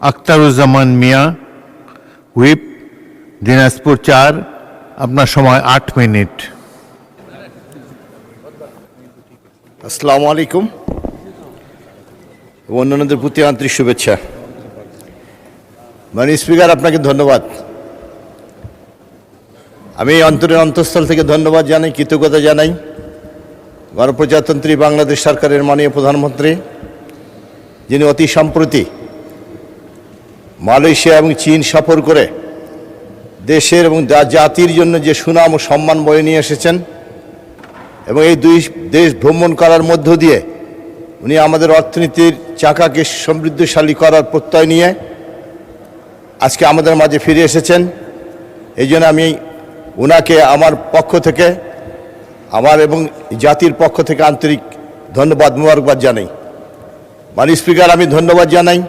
আখতারুজ্জামান মিয়া, whip, Dinajpur 4। আপনার সময় 8 minute. আসসালামু আলাইকুম। অন্যান্যদের প্রতি আন্তরিক শুভেচ্ছা। মাননীয় স্পিকার, আপনাকে ধন্যবাদ। আমি অন্তরের অন্তঃস্থল থেকে ধন্যবাদ জানাই, কৃতজ্ঞতা জানাই গণপ্রজাতন্ত্রী বাংলাদেশ সরকারের মাননীয় প্রধানমন্ত্রী, যিনি অতি সম্প্রতি মালয়েশিয়া এবং চীন সফর করে দেশের এবং জাতির জন্য যে সুনাম ও সম্মান বয়ে নিয়ে এসেছেন এবং এই দুই দেশ ভ্রমণ করার মধ্য দিয়ে উনি আমাদের অর্থনীতির চাকাকে সমৃদ্ধশালী করার প্রত্যয় নিয়ে আজকে আমাদের মাঝে ফিরে এসেছেন। এই জন্য আমি ওনাকে আমার পক্ষ থেকে, আমার এবং জাতির পক্ষ থেকে আন্তরিক ধন্যবাদ, মোবারকবাদ জানাই। মাননীয় স্পিকার, আমি ধন্যবাদ জানাই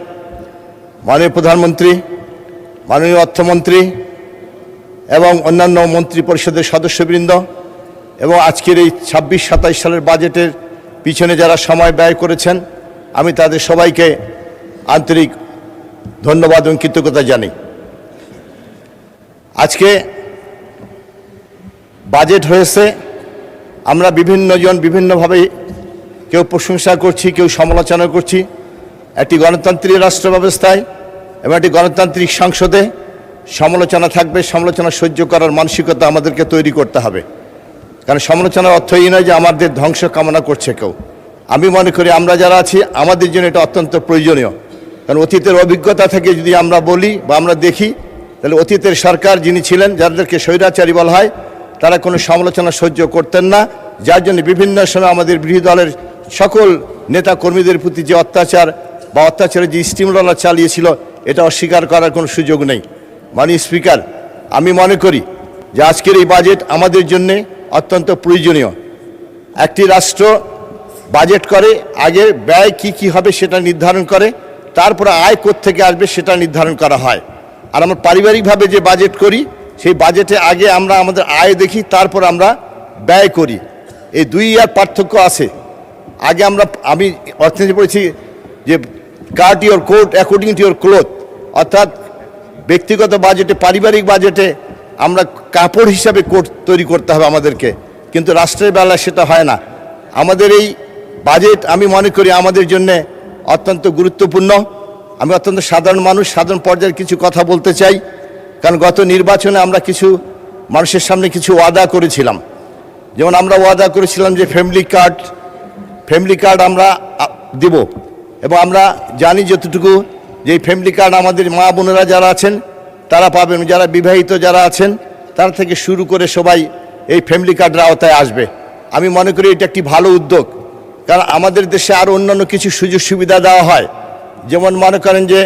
মাননীয় প্রধানমন্ত্রী, মাননীয় অর্থমন্ত্রী এবং অন্যান্য মন্ত্রী পরিষদের সদস্যবৃন্দ এবং আজকের এই 26-27 সালের বাজেটের পিছনে যারা সময় ব্যয় করেছেন, আমি তাদের সবাইকে আন্তরিক ধন্যবাদ এবং কৃতজ্ঞতা জানাই। আজকে বাজেট হয়েছে, আমরা বিভিন্নজন বিভিন্নভাবে কেউ প্রশংসা করছি, কেউ সমালোচনা করছি। একটি গণতান্ত্রিক রাষ্ট্র ব্যবস্থায় এবং একটি গণতান্ত্রিক সংসদে সমালোচনা থাকবে, সমালোচনা সহ্য করার মানসিকতা আমাদেরকে তৈরি করতে হবে। কারণ সমালোচনার অর্থ এই নয় যে আমাদের ধ্বংস কামনা করছে কেউ। আমি মনে করি আমরা যারা আছি আমাদের জন্য এটা অত্যন্ত প্রয়োজনীয়। কারণ অতীতের অভিজ্ঞতা থেকে যদি আমরা বলি বা আমরা দেখি, তাহলে অতীতের সরকার যিনি ছিলেন, যাদেরকে স্বৈরাচারী বলা হয়, তারা কোনো সমালোচনা সহ্য করতেন না, যার জন্য বিভিন্ন সময় আমাদের বিরোধী দলের সকল নেতা কর্মীদের প্রতি যে অত্যাচার বা অত্যাচারের যে স্টিমরোলার চালিয়েছিল, এটা অস্বীকার করার কোনো সুযোগ নেই। মাননীয় স্পিকার, আমি মনে করি যে আজকের এই বাজেট আমাদের জন্যে অত্যন্ত প্রয়োজনীয়। একটি রাষ্ট্র বাজেট করে, আগে ব্যয় কি হবে সেটা নির্ধারণ করে, তারপরে আয় কোত্থেকে আসবে সেটা নির্ধারণ করা হয়। আর আমরা পারিবারিকভাবে যে বাজেট করি, সেই বাজেটে আগে আমরা আমাদের আয় দেখি, তারপর আমরা ব্যয় করি। এই দুই আর পার্থক্য আছে। আগে আমি অর্থনীতি পড়েছি যে cut your coat according to your cloth, অর্থাৎ ব্যক্তিগত বাজেটে, পারিবারিক বাজেটে আমরা কাপড় হিসাবে কোট তৈরি করতে হবে আমাদেরকে, কিন্তু রাষ্ট্রের বেলায় সেটা হয় না। আমাদের এই বাজেট আমি মনে করি আমাদের জন্যে অত্যন্ত গুরুত্বপূর্ণ। আমি অত্যন্ত সাধারণ মানুষ, সাধারণ পর্যায়ের কিছু কথা বলতে চাই। কারণ গত নির্বাচনে আমরা কিছু মানুষের সামনে কিছু ওয়াদা করেছিলাম। যেমন আমরা ওয়াদা করেছিলাম যে ফ্যামিলি কার্ড আমরা দিব, এবং আমরা জানি যতটুকু যে এই ফ্যামিলি কার্ড আমাদের মা বোনেরা যারা আছেন তারা পাবেন, যারা বিবাহিত যারা আছেন তার থেকে শুরু করে সবাই এই ফ্যামিলি কার্ডের আওতায় আসবে। আমি মনে করি এটা একটি ভালো উদ্যোগ। কারণ আমাদের দেশে আরও অন্যান্য কিছু সুযোগ সুবিধা দেওয়া হয়, যেমন মনে করেন যে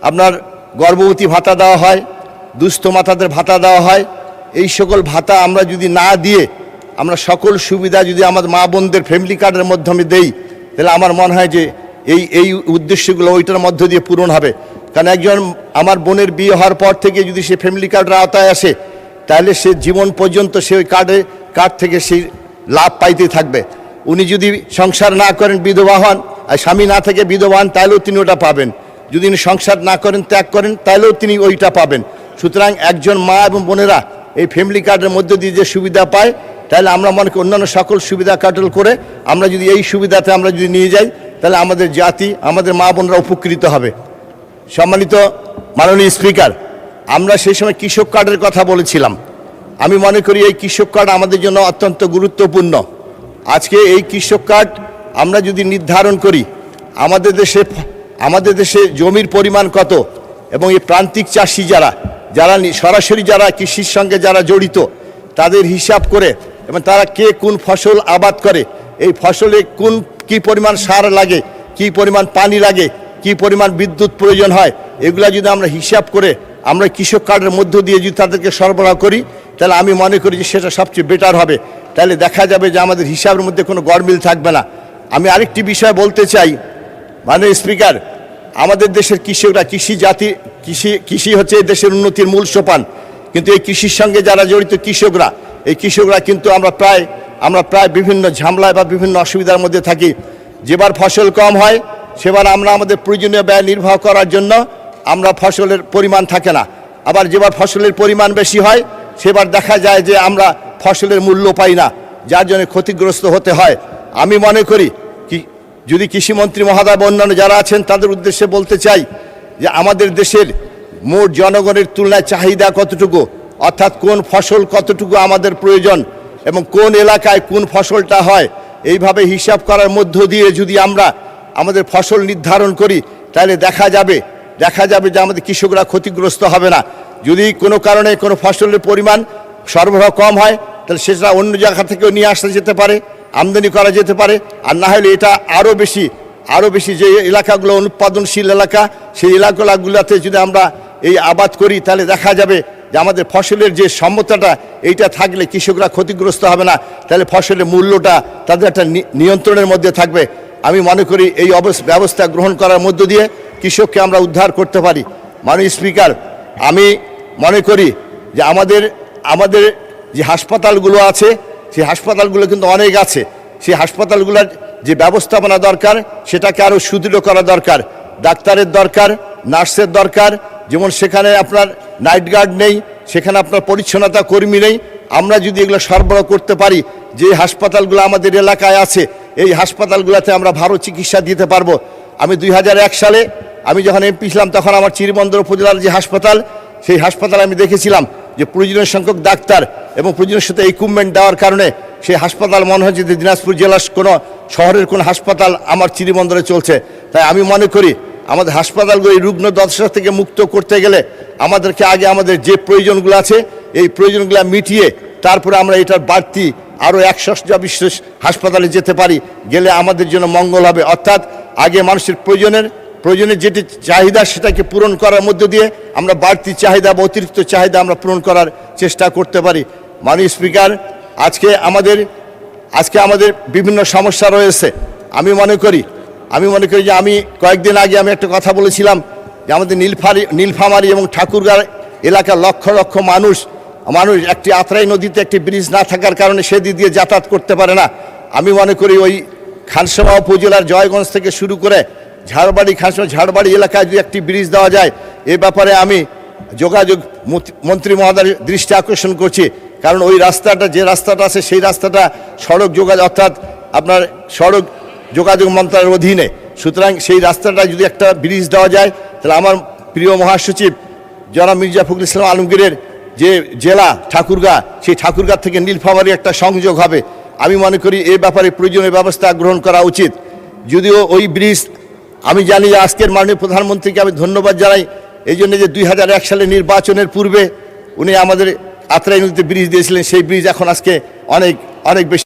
আপনার গর্ভবতী ভাতা দেওয়া হয়, দুস্থ মাতাদের ভাতা দেওয়া হয়। এই সকল ভাতা আমরা যদি না দিয়ে আমরা সকল সুবিধা যদি আমাদের মা বোনদের ফ্যামিলি কার্ডের মাধ্যমে দেই, তাহলে আমার মনে হয় যে এই উদ্দেশ্যগুলো ওইটার মধ্য দিয়ে পূরণ হবে। কারণ একজন আমার বোনের বিয়ে হওয়ার পর থেকে যদি সে ফ্যামিলি কার্ডের আওতায় আসে, তাহলে সে জীবন পর্যন্ত সে ওই কার্ড থেকে সেই লাভ পাইতে থাকবে। উনি যদি সংসার না করেন, বিধবা হন, আর স্বামী না থেকে বিধবা হন, তাহলেও তিনি ওটা পাবেন। যদি উনি সংসার না করেন, ত্যাগ করেন, তাহলেও তিনি ওইটা পাবেন। সুতরাং একজন মা এবং বোনেরা এই ফ্যামিলি কার্ডের মধ্য দিয়ে যে সুবিধা পায়, তাহলে আমরা মনে করি অন্যান্য সকল সুবিধা কাটল করে আমরা যদি এই সুবিধাতে আমরা যদি নিয়ে যাই, তাহলে আমাদের জাতি, আমাদের মা বোনরা উপকৃত হবে। সম্মানিত মাননীয় স্পিকার, আমরা সেই সময় কৃষক কার্ডের কথা বলেছিলাম। আমি মনে করি এই কৃষক কার্ড আমাদের জন্য অত্যন্ত গুরুত্বপূর্ণ। আজকে এই কৃষক কার্ড আমরা যদি নির্ধারণ করি, আমাদের দেশে জমির পরিমাণ কত, এবং এই প্রান্তিক চাষি যারা সরাসরি যারা কৃষির সঙ্গে যারা জড়িত, তাদের হিসাব করে, এবং তারা কে কোন ফসল আবাদ করে, এই ফসলে কি পরিমাণ সার লাগে, কি পরিমাণ পানি লাগে, কি পরিমাণ বিদ্যুৎ প্রয়োজন হয়, এগুলা যদি আমরা হিসাব করে আমরা কৃষক কার্ডের মধ্য দিয়ে যদি তাদেরকে সরবরাহ করি, তাহলে আমি মনে করি যে সেটা সবচেয়ে বেটার হবে। তাহলে দেখা যাবে যে আমাদের হিসাবের মধ্যে কোনো গড়মিল থাকবে না। আমি আরেকটি বিষয় বলতে চাই, মাননীয় স্পিকার, আমাদের দেশের কৃষকরা, কৃষি হচ্ছে এই দেশের উন্নতির মূল সোপান। কিন্তু এই কৃষির সঙ্গে যারা জড়িত এই কৃষকরা কিন্তু আমরা প্রায় বিভিন্ন ঝামেলায় বা বিভিন্ন অসুবিধার মধ্যে থাকি। যেবার ফসল কম হয় সেবার আমরা আমাদের প্রয়োজনীয় ব্যয় নির্বাহ করার জন্য আমরা ফসলের পরিমাণ থাকে না। আবার যেবার ফসলের পরিমাণ বেশি হয় সেবার দেখা যায় যে আমরা ফসলের মূল্য পাই না, যার জন্য ক্ষতিগ্রস্ত হতে হয়। আমি মনে করি যদি কৃষিমন্ত্রী মহোদয় বা অন্যান্য যারা আছেন তাদের উদ্দেশ্যে বলতে চাই যে আমাদের দেশের মোট জনগণের তুলনায় চাহিদা কতটুকু, অর্থাৎ কোন ফসল কতটুকু আমাদের প্রয়োজন এবং কোন এলাকায় কোন ফসলটা হয়, এইভাবে হিসাব করার মধ্য দিয়ে যদি আমরা আমাদের ফসল নির্ধারণ করি তাহলে দেখা যাবে যে আমাদের কৃষকরা ক্ষতিগ্রস্ত হবে না। যদি কোনো কারণে কোনো ফসলের পরিমাণ সরবরাহ কম হয় তাহলে সেটা অন্য জায়গা থেকেও নিয়ে আসা যেতে পারে, আমদানি করা যেতে পারে। আর না হলে এটা আরও বেশি যে এলাকাগুলো অনুৎপাদনশীল এলাকা, সেই এলাকাগুলোতে যদি আমরা এই আবাদ করি তাহলে দেখা যাবে যে আমাদের ফসলের যে সম্মতটা এইটা থাকলে কৃষকরা ক্ষতিগ্রস্ত হবে না, তাহলে ফসলের মূল্যটা তাদের একটা নিয়ন্ত্রণের মধ্যে থাকবে। আমি মনে করি এই ব্যবস্থা গ্রহণ করার মধ্য দিয়ে কৃষককে আমরা উদ্ধার করতে পারি। মাননীয় স্পিকার, আমি মনে করি যে আমাদের যে হাসপাতালগুলো আছে সেই হাসপাতালগুলো কিন্তু অনেক আছে, সেই হাসপাতালগুলোর যে ব্যবস্থাপনা দরকার সেটাকে আরও সুদৃঢ় করা দরকার। ডাক্তারের দরকার, নার্সের দরকার, যেমন সেখানে আপনার নাইট গার্ড নেই, সেখানে আপনার পরিচ্ছন্নতা কর্মী নেই। আমরা যদি এগুলো সরবরাহ করতে পারি, যে হাসপাতালগুলো আমাদের এলাকায় আছে এই হাসপাতালগুলোতে আমরা ভালো চিকিৎসা দিতে পারবো। আমি 2001 সালে আমি যখন এমপি ছিলাম তখন আমার চিরিবন্দর উপজেলার যে হাসপাতাল, সেই হাসপাতালে আমি দেখেছিলাম যে প্রয়োজনীয় সংখ্যক ডাক্তার এবং প্রয়োজনীয় সাথে ইকুইপমেন্ট দেওয়ার কারণে সেই হাসপাতাল মনে হচ্ছে যে দিনাজপুর জেলার কোনো শহরের কোনো হাসপাতাল আমার চিরিবন্দরে চলছে। তাই আমি মনে করি আমাদের হাসপাতালগুলো এই রুগ্ন দশা থেকে মুক্ত করতে গেলে আমাদেরকে আগে আমাদের যে প্রয়োজনগুলো আছে এই প্রয়োজনগুলো মিটিয়ে তারপরে আমরা এটার বাড়তি আরও 100 হাসপাতালে যেতে পারি, গেলে আমাদের জন্য মঙ্গল হবে। অর্থাৎ আগে মানুষের প্রয়োজনের যেটি চাহিদা সেটাকে পূরণ করার মধ্য দিয়ে আমরা বাড়তি চাহিদা বা অতিরিক্ত চাহিদা আমরা পূরণ করার চেষ্টা করতে পারি। মাননীয় স্পিকার, আজকে আমাদের বিভিন্ন সমস্যা রয়েছে। আমি মনে করি যে আমি কয়েকদিন আগে আমি একটা কথা বলেছিলাম যে আমাদের নীলফামারী এবং ঠাকুরগাঁও এলাকার লক্ষ লক্ষ মানুষ একটি আত্রাই নদীতে একটি ব্রিজ না থাকার কারণে সেদিক দিয়ে যাতায়াত করতে পারে না। আমি মনে করি ওই খানসামা উপজেলার জয়গঞ্জ থেকে শুরু করে ঝাড়বাড়ি এলাকায় যদি একটি ব্রিজ দেওয়া যায়, এ ব্যাপারে আমি যোগাযোগ মন্ত্রী মহোদয়ের দৃষ্টি আকর্ষণ করছি। কারণ ওই যে রাস্তাটা আছে সেই রাস্তাটা সড়ক যোগাযোগ মন্ত্রণালয়ের অধীনে। সুতরাং সেই রাস্তাটা যদি একটা ব্রিজ দেওয়া যায় তাহলে আমার প্রিয় মহাসচিব জনাব মির্জা ফখরুল ইসলাম আলমগীরের যে জেলা ঠাকুরগাঁও, সেই ঠাকুরগাঁও থেকে নীলফামারী একটা সংযোগ হবে। আমি মনে করি এ ব্যাপারে প্রয়োজনীয় ব্যবস্থা গ্রহণ করা উচিত। যদিও ওই ব্রিজ আমি জানি যে আজকের মাননীয় প্রধানমন্ত্রীকে আমি ধন্যবাদ জানাই এই জন্য যে 2001 সালে নির্বাচনের পূর্বে উনি আমাদের আত্রাই নদীতে ব্রিজ দিয়েছিলেন, সেই ব্রিজ এখন আজকে অনেক বেশি